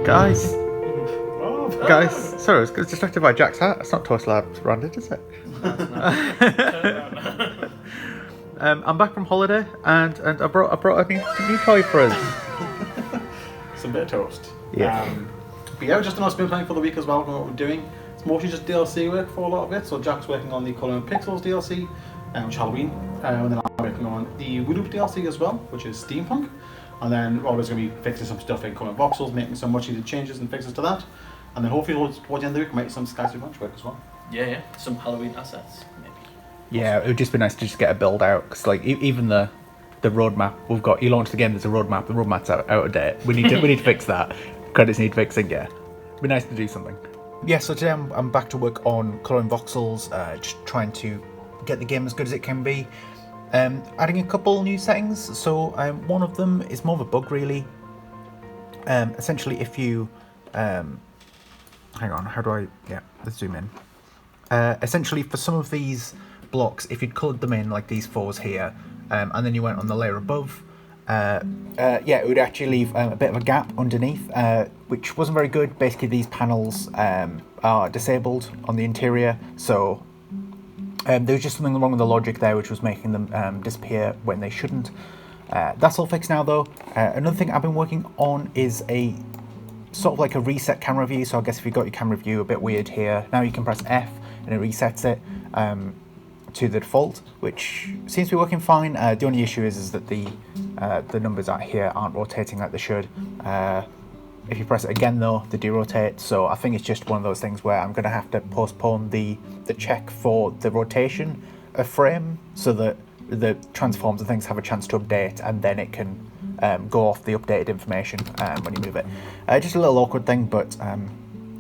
Guys, sorry, I was distracted by Jack's hat. It's not ToastieLabs branded, is it? I'm back from holiday, and I brought a new toy for us. Some bit of toast. Yeah. But yeah, just another spin planning for the week as well. What we're doing, it's mostly just DLC work for a lot of it. So Jack's working on the Colour and Pixels DLC, which is Halloween, and then I'm working on the Woodloop DLC as well, which is steampunk. And then Robert's going to be fixing some stuff in Colour and Voxels, making some much needed changes and fixes to that. And then hopefully towards the end of the week, we might some Skystead Ranch work as well. Yeah, some Halloween assets, maybe. Yeah, it would just be nice to just get a build out, because like even the roadmap we've got, you launched the game, there's a roadmap, the roadmap's out of date. We need to fix that. Credits need fixing. Yeah, it'd be nice to do something. Yeah, so today I'm back to work on Colour and Voxels, just trying to get the game as good as it can be. Adding a couple new settings. So one of them is more of a bug, really. Essentially, if you hang on, how do I? Yeah, let's zoom in. Essentially, for some of these blocks, if you'd coloured them in like these fours here, and then you went on the layer above, it would actually leave a bit of a gap underneath, which wasn't very good. Basically, these panels are disabled on the interior, so there was just something wrong with the logic there, which was making them disappear when they shouldn't. That's all fixed now, though. Another thing I've been working on is a sort of like a reset camera view. So I guess if you've got your camera view a bit weird here, now you can press F and it resets it to the default, which seems to be working fine. The only issue is that the numbers out here aren't rotating like they should. If you press it again, though, they do rotate. So I think it's just one of those things where I'm going to have to postpone the check for the rotation of frame, so that the transforms and things have a chance to update, and then it can go off the updated information when you move it. Just a little awkward thing, but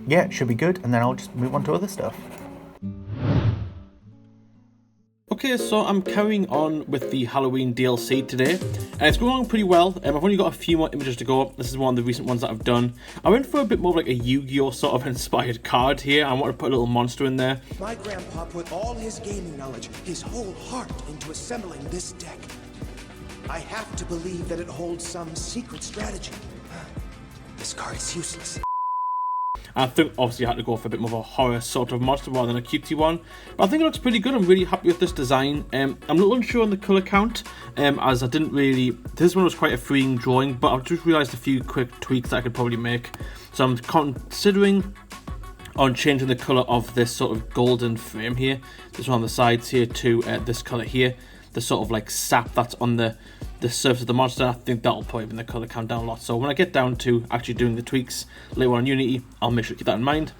yeah, it should be good, and then I'll just move on to other stuff. Okay, so I'm carrying on with the Halloween DLC today, and it's going along pretty well. I've only got a few more images to go. This is one of the recent ones that I've done. I went for a bit more of like a Yu-Gi-Oh sort of inspired card here. I want to put a little monster in there. My grandpa put all his gaming knowledge, his whole heart, into assembling this deck. I have to believe that it holds some secret strategy. This card is useless. I think obviously I had to go for a bit more of a horror sort of monster rather than a cutesy one. But I think it looks pretty good. I'm really happy with this design. I'm a little unsure on the colour count, as I didn't really... This one was quite a freeing drawing, but I've just realised a few quick tweaks that I could probably make. So I'm considering on changing the colour of this sort of golden frame here. This one on the sides here to this colour here. The sort of like sap that's on the surface of the monster. I think that'll probably bring the colour count down a lot. So when I get down to actually doing the tweaks later on Unity, I'll make sure to keep that in mind.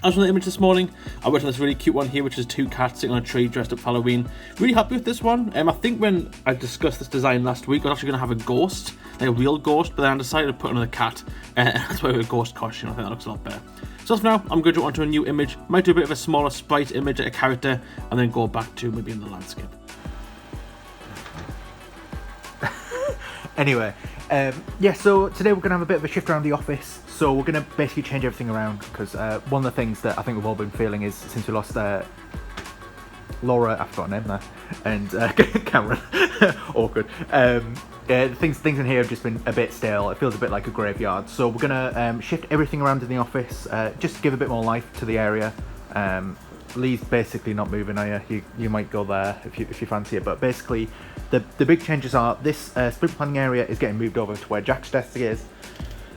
As for the image this morning, I worked on this really cute one here, which is two cats sitting on a tree dressed up for Halloween. Really happy with this one. I think when I discussed this design last week, I was actually going to have a ghost, like a real ghost, but then I decided to put another cat, and that's why we have a ghost costume. I think that looks a lot better. So as for now, I'm going to jump onto a new image. Might do a bit of a smaller sprite image, like a character, and then go back to maybe in the landscape. Anyway, so today we're going to have a bit of a shift around the office. So we're going to basically change everything around, because one of the things that I think we've all been feeling is, since we lost Laura, I forgot her name there, and Cameron, awkward. Things in here have just been a bit stale. It feels a bit like a graveyard. So we're going to shift everything around in the office, just to give a bit more life to the area. Lee's basically not moving, are you? You might go there if you fancy it, but basically the big changes are this sprint planning area is getting moved over to where Jack's desk is.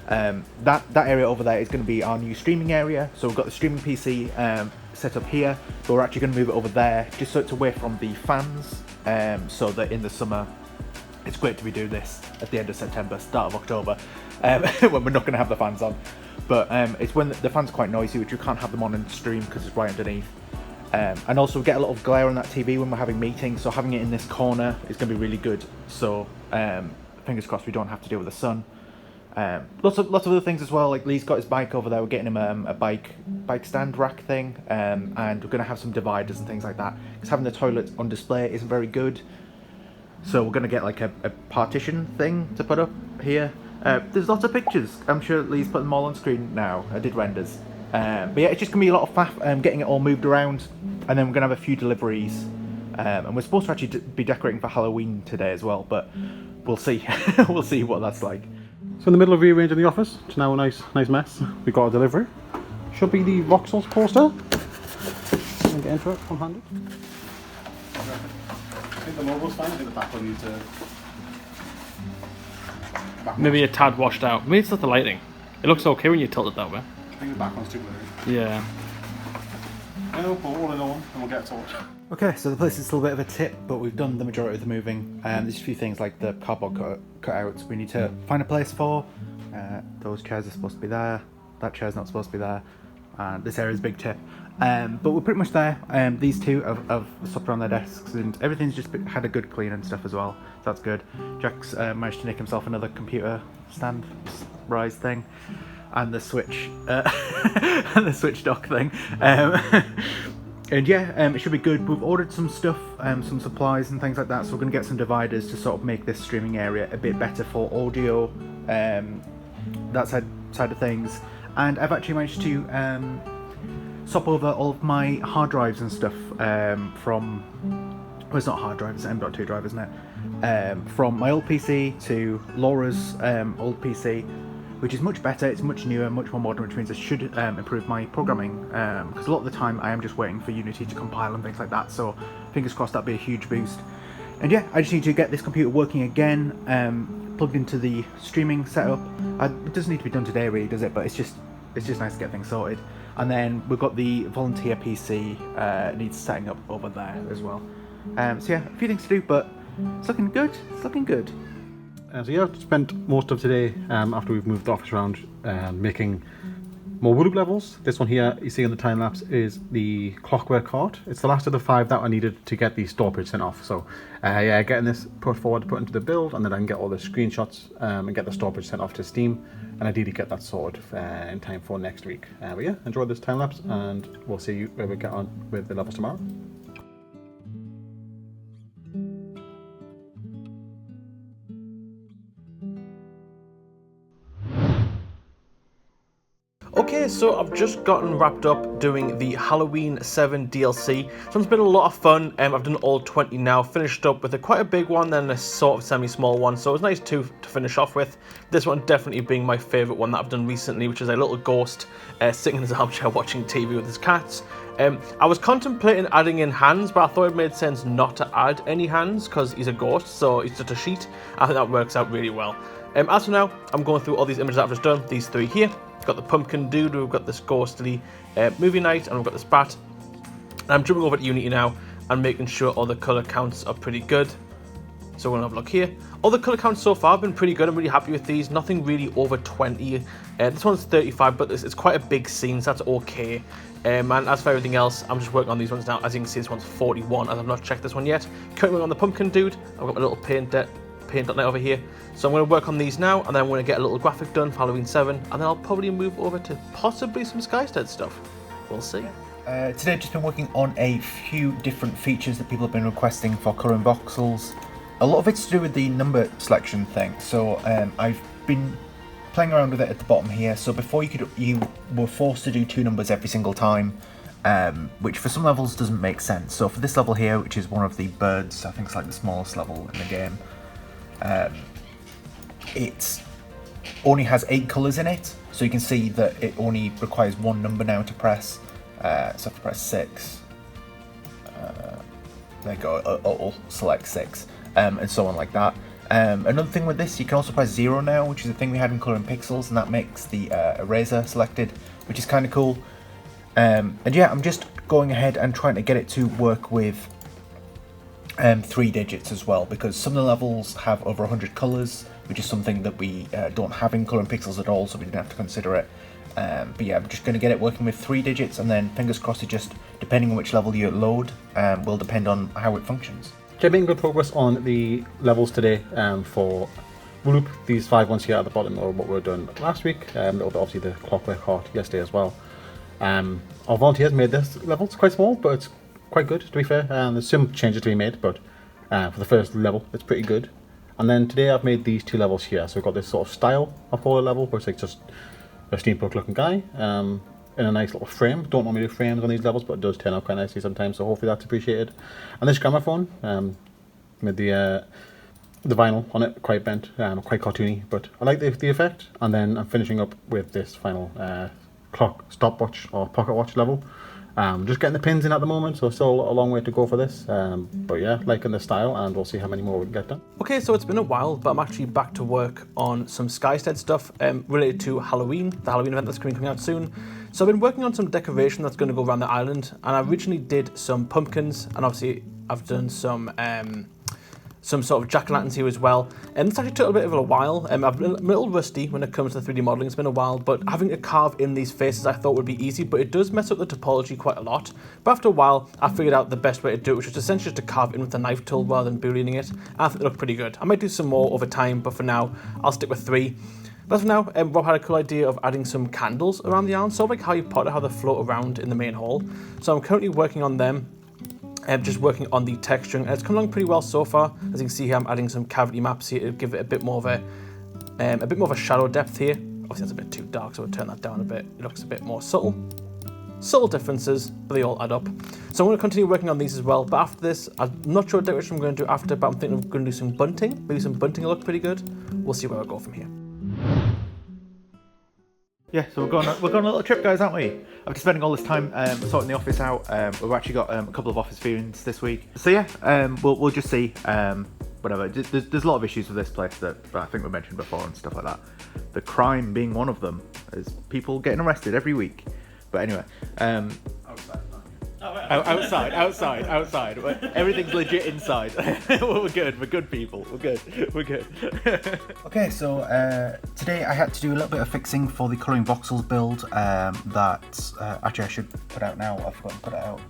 That area over there is going to be our new streaming area. So we've got the streaming PC set up here, but we're actually going to move it over there just so it's away from the fans, so that in the summer it's great to be doing this at the end of September, start of October, when we're not going to have the fans on. But it's when the fans are quite noisy, which you can't have them on in stream because it's right underneath. And also we get a lot of glare on that TV when we're having meetings, so having it in this corner is going to be really good. So fingers crossed we don't have to deal with the sun. Lots of other things as well, like Lee's got his bike over there. We're getting him a bike stand rack thing, and we're going to have some dividers and things like that, because having the toilet on display isn't very good. So we're going to get like a partition thing to put up here. There's lots of pictures. I'm sure Lee's put them all on screen now. I did renders. But yeah, it's just going to be a lot of faff getting it all moved around. And then we're going to have a few deliveries And we're supposed to actually be decorating for Halloween today as well, but we'll see. We'll see what that's like. So in the middle of rearranging the office, it's now a nice mess. We got a delivery. Should be the Voxels poster. Can get into it one-handed. I think the logo's fine. I think the back will need to. Maybe a tad washed out. Maybe it's not the lighting. It looks okay when you tilt it that way. I think the back one's too blurry. Yeah. No, but all in all, and we'll get it sorted. Okay, so the place is still a bit of a tip, but we've done the majority of the moving. There's a few things like the cardboard cutouts we need to find a place for. Those chairs are supposed to be there. That chair's not supposed to be there. And this area is a big tip. But we're pretty much there. These two have swapped around their desks, and everything's just had a good clean and stuff as well. So that's good. Jack's managed to nick himself another computer stand rise thing, and the switch and the switch dock thing. And yeah, it should be good. We've ordered some stuff, some supplies and things like that, so we're going to get some dividers to sort of make this streaming area a bit better for audio, that side of things. And I've actually managed to swap over all of my hard drives and stuff from, well, it's not hard drive, it's an M.2 drive, isn't it? From my old PC to Laura's old PC, which is much better, it's much newer, much more modern, which means it should improve my programming, because a lot of the time I am just waiting for Unity to compile and things like that, so fingers crossed that'll be a huge boost. And yeah, I just need to get this computer working again, plugged into the streaming setup. It doesn't need to be done today really, does it? But it's just nice to get things sorted. And then we've got the volunteer PC needs setting up over there as well. So yeah, a few things to do, but it's looking good, it's looking good. So yeah, I've spent most of today, after we've moved the office around, making more wood loop levels. This one here, you see on the time lapse, is the clockwork cart. It's the last of the 5 that I needed to get the storage sent off. So yeah, getting this put forward, put into the build, and then I can get all the screenshots and get the storage sent off to Steam, and ideally get that sorted in time for next week. But yeah, enjoy this time lapse, and we'll see where we get on with the levels tomorrow. Okay, so I've just gotten wrapped up doing the Halloween 7 DLC. So it's been a lot of fun. I've done all 20 now, finished up with quite a big one, then a sort of semi-small one. So it was nice to finish off with. This one definitely being my favourite one that I've done recently, which is a little ghost sitting in his armchair watching TV with his cats. I was contemplating adding in hands, but I thought it made sense not to add any hands because he's a ghost, so it's just a sheet. I think that works out really well. As for now, I'm going through all these images that I've just done, these 3 here. We've got the pumpkin dude, we've got this ghostly movie night, and we've got this bat. And I'm jumping over to Unity now and making sure all the colour counts are pretty good. So we're going to have a look here. All the colour counts so far have been pretty good. I'm really happy with these. Nothing really over 20. This one's 35, but it's quite a big scene, so that's okay. And as for everything else, I'm just working on these ones now. As you can see, this one's 41, and I've not checked this one yet. Currently on the pumpkin dude, I've got my little paint.net over here. So I'm going to work on these now, and then I'm going to get a little graphic done for Halloween 7, and then I'll probably move over to possibly some Skystead stuff. We'll see. Today I've just been working on a few different features that people have been requesting for colouring voxels. A lot of it's to do with the number selection thing, so I've been playing around with it at the bottom here. So before you were forced to do 2 numbers every single time, which for some levels doesn't make sense. So for this level here, which is one of the birds, I think it's like the smallest level in the game, it only has 8 colours in it, so you can see that it only requires 1 number now to press. So I have to press 6. There you go, it'll select 6, and so on like that. Another thing with this, you can also press 0 now, which is a thing we had in Colouring Pixels, and that makes the eraser selected, which is kind of cool. And yeah, I'm just going ahead and trying to get it to work with 3 digits as well, because some of the levels have over 100 colours, which is something that we don't have in Colouring Pixels at all, so we didn't have to consider it. But yeah, I'm just going to get it working with 3 digits, and then fingers crossed it just, depending on which level you load, will depend on how it functions. Okay, making good progress on the levels today for Loop. These 5 ones here at the bottom are what we were doing last week. Obviously the clockwork heart yesterday as well. Our volunteers made this level. It's quite small, but it's quite good, to be fair. There's some changes to be made, but for the first level, it's pretty good. And then today I've made these 2 levels here. So we've got this sort of style of horror level, where it's like just a steampunk looking guy. in a nice little frame. Don't normally do frames on these levels, but it does turn out quite nicely sometimes, so hopefully that's appreciated. And this gramophone, with the vinyl on it, quite bent, quite cartoony, but I like the effect. And then I'm finishing up with this final clock stopwatch or pocket watch level. Just getting the pins in at the moment, so still a long way to go for this. But yeah, liking the style, and we'll see how many more we can get done. Okay, so it's been a while, but I'm actually back to work on some Skystead stuff related to Halloween, the Halloween event that's coming out soon. So I've been working on some decoration that's going to go around the island, and I originally did some pumpkins, and obviously I've done some sort of jack-o'-lanterns here as well. And it's actually took a bit of a while. I'm a little rusty when it comes to 3D modelling. It's been a while, but having to carve in these faces I thought would be easy, but it does mess up the topology quite a lot. But after a while, I figured out the best way to do it, which is essentially just to carve in with the knife tool rather than booleaning it. And I think they look pretty good. I might do some more over time, but for now, I'll stick with 3. But for now, Rob had a cool idea of adding some candles around the island, sort of like Harry Potter, how they float around in the main hall. So I'm currently working on them. Just working on the texturing, and it's come along pretty well so far. As you can see here, I'm adding some cavity maps here to give it a bit more of a shadow depth here. Obviously that's a bit too dark, so we'll turn that down a bit. It looks a bit more subtle. Subtle differences, but they all add up. So I'm going to continue working on these as well, but after this, I'm not sure what direction I'm going to do after, but I'm thinking I'm going to do some bunting. Maybe some bunting will look pretty good. We'll see where I go from here. Yeah, so we're going on a little trip, guys, aren't we? After spending all this time sorting the office out, we've actually got a couple of office viewings this week. So yeah, we'll just see. Whatever. There's a lot of issues with this place that I think we mentioned before and stuff like that. The crime being one of them is people getting arrested every week. But anyway, outside. Everything's legit inside. We're good. We're good people. We're good. Okay, so today I had to do a little bit of fixing for the colouring voxels build. That actually I should put out now. I've forgotten to put it out.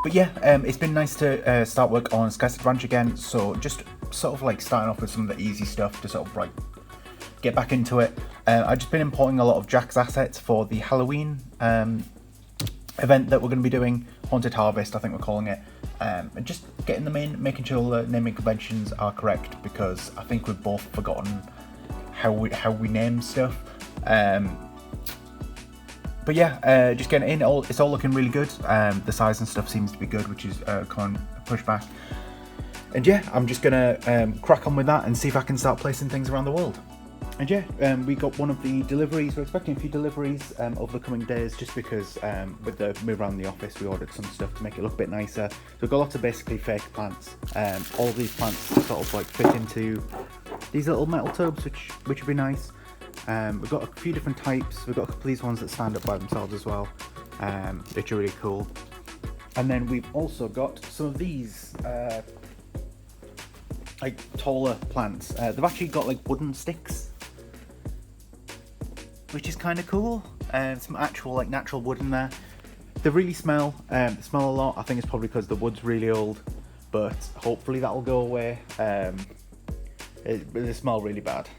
But yeah, it's been nice to start work on Skystead Ranch again. So just sort of like starting off with some of the easy stuff to sort of like get back into it. I've just been importing a lot of Jack's assets for the Halloween event that we're going to be doing, Haunted Harvest I think we're calling it, and just getting them in, making sure the naming conventions are correct, because I think we've both forgotten how we name stuff. But yeah, just getting it in, it's all looking really good. The size and stuff seems to be good, which is kind of pushback. And yeah, I'm just gonna crack on with that and see if I can start placing things around the world. And yeah, we got one of the deliveries. We're expecting a few deliveries over the coming days, just because with the move around the office, we ordered some stuff to make it look a bit nicer. So we've got lots of basically fake plants. All of these plants sort of like fit into these little metal tubs, which would be nice. We've got a few different types. We've got a couple of these ones that stand up by themselves as well, which are really cool. And then we've also got some of these like taller plants. They've actually got like wooden sticks, which is kind of cool. Some actual like natural wood in there. They really smell a lot. I think it's probably because the wood's really old, but hopefully that'll go away. They smell really bad.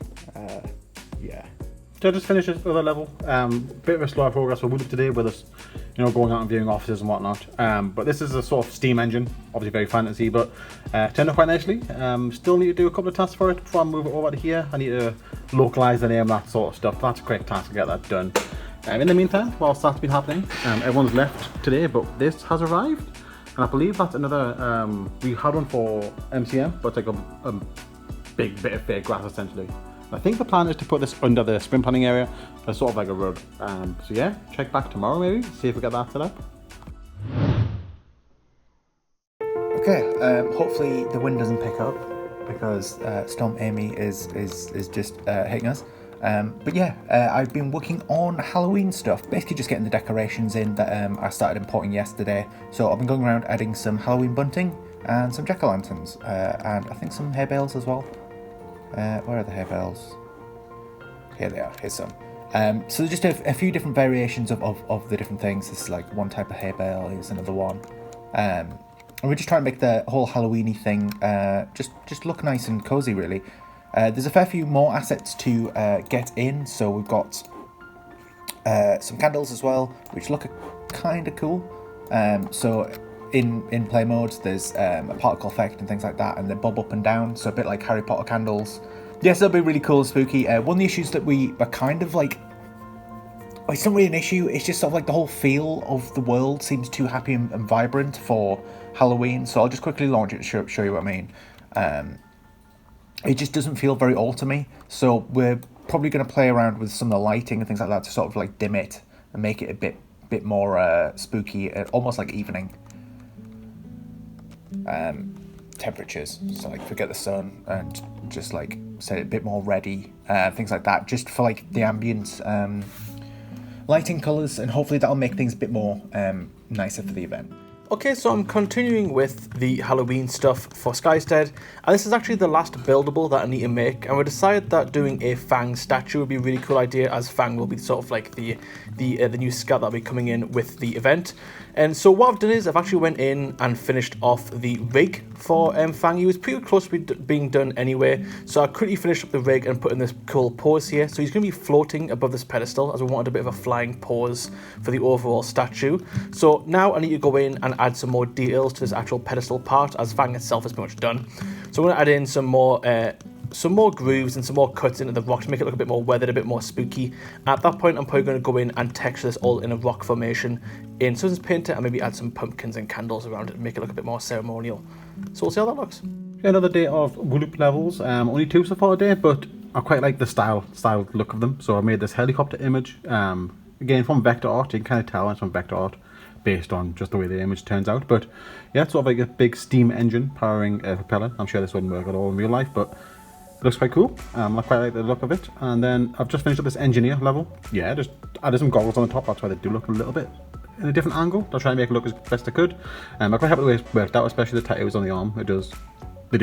Yeah. So I just finished this other level. Bit of a slower progress for Wood today with us, going out and viewing offices and whatnot. But this is a sort of steam engine, obviously very fantasy, but turned out quite nicely. Still need to do a couple of tasks for it before I move it over to here. I need to localize the name, that sort of stuff. That's a quick task to get that done. In the meantime, whilst that's been happening, everyone's left today, but this has arrived. And I believe that's another, we had one for MCM, but it's like a big bit of fake grass essentially. I think the plan is to put this under the sprint planning area as sort of like a rug. So yeah, check back tomorrow maybe, see if we get that set up. Okay, hopefully the wind doesn't pick up, because Storm Amy is just hitting us. But yeah, I've been working on Halloween stuff, basically just getting the decorations in that I started importing yesterday. So I've been going around adding some Halloween bunting and some jack-o'-lanterns, and I think some hay bales as well. Where are the hay bales? Here they are, here's some. So just a few different variations of the different things. This is like one type of hay bale, here's another one. And we're just trying to make the whole Halloween-y thing just look nice and cozy, really. There's a fair few more assets to get in, so we've got some candles as well, which look kind of cool. So in play mode, there's a particle effect and things like that, and they bob up and down, so a bit like Harry Potter candles. Yes, that'll be really cool and spooky. One of the issues that we are kind of like it's not really an issue. It's just sort of like the whole feel of the world seems too happy and vibrant for Halloween. So I'll just quickly launch it to show you what I mean. It just doesn't feel very autumny. So we're probably going to play around with some of the lighting and things like that to sort of like dim it and make it a bit more spooky, almost like evening. Temperatures, so like forget the sun and just like set it a bit more ready, things like that, just for like the ambient lighting, colours, and hopefully that'll make things a bit more nicer for the event. Okay, so I'm continuing with the Halloween stuff for Skystead, and this is actually the last buildable that I need to make, and we decided that doing a Fang statue would be a really cool idea, as Fang will be sort of like the new scout that'll be coming in with the event. And so what I've done is I've actually went in and finished off the rig for Fang. He was pretty close to being done anyway, so I quickly finished up the rig and put in this cool pose here. So he's going to be floating above this pedestal, as we wanted a bit of a flying pose for the overall statue. So now I need to go in and add some more details to this actual pedestal part, as Fang itself is pretty much done. So I'm going to add in some more grooves and some more cuts into the rock to make it look a bit more weathered, a bit more spooky. At that point, I'm probably going to go in and texture this all in a rock formation in Susan's Painter, and maybe add some pumpkins and candles around it and make it look a bit more ceremonial. So we'll see how that looks. Yeah, another day of Wooloop levels. Only 2 so far today, but I quite like the style look of them. So I made this helicopter image. Again, from vector art. You can kind of tell it's from vector art based on just the way the image turns out. But yeah, it's sort of like a big steam engine powering a propeller. I'm sure this wouldn't work at all in real life, but it looks quite cool. I quite like the look of it. And then I've just finished up this engineer level. Yeah, just added some goggles on the top. That's why they do look a little bit in a different angle. I'll try and make it look as best I could. I'm quite happy with the way it worked out, especially the tattoos on the arm. They do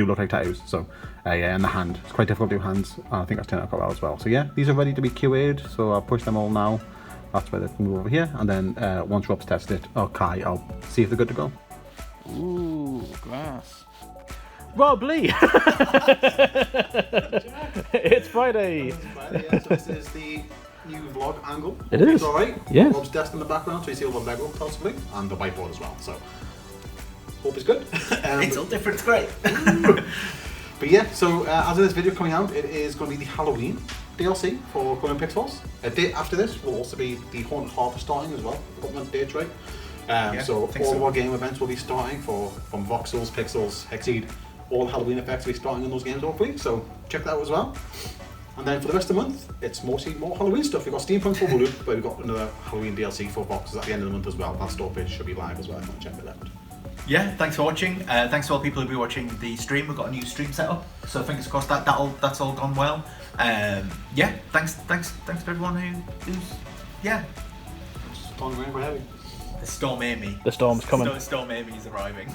look like tattoos. So yeah, and the hand. It's quite difficult to do hands. I think that's turned out quite well as well. So yeah, these are ready to be QA'd. So I'll push them all now. That's why they can move over here. And then once Rob's tested it, or Kai, I'll see if they're good to go. Ooh, glass. Rob Lee! It's Friday! So this is the new vlog angle. It is. It's alright. Yeah. Rob's desk in the background, so you see all the Lego possibly, and the whiteboard as well. So hope it's good. It's all different, it's great. But yeah, so as of this video coming out, it is going to be the Halloween DLC for Colouring Pixels. A day after this will also be the Haunted Harvest starting as well. Got my dates right. So all of our game events will be starting from Voxels, Pixels, Hexseed. All the Halloween effects will be starting in those games hopefully. So check that out as well. And then for the rest of the month, it's mostly more Halloween stuff. We've got Steampunk for Wooloop, but we've got another Halloween DLC for Voxels at the end of the month as well. That store page should be live as well if you want to check it out. Yeah, thanks for watching. Thanks to all people who've been watching the stream. We've got a new stream set up, so fingers crossed that's all gone well. Yeah, thanks to everyone who's Storm rain for heavy. The storm Amy. The storm's coming. Storm Amy is arriving.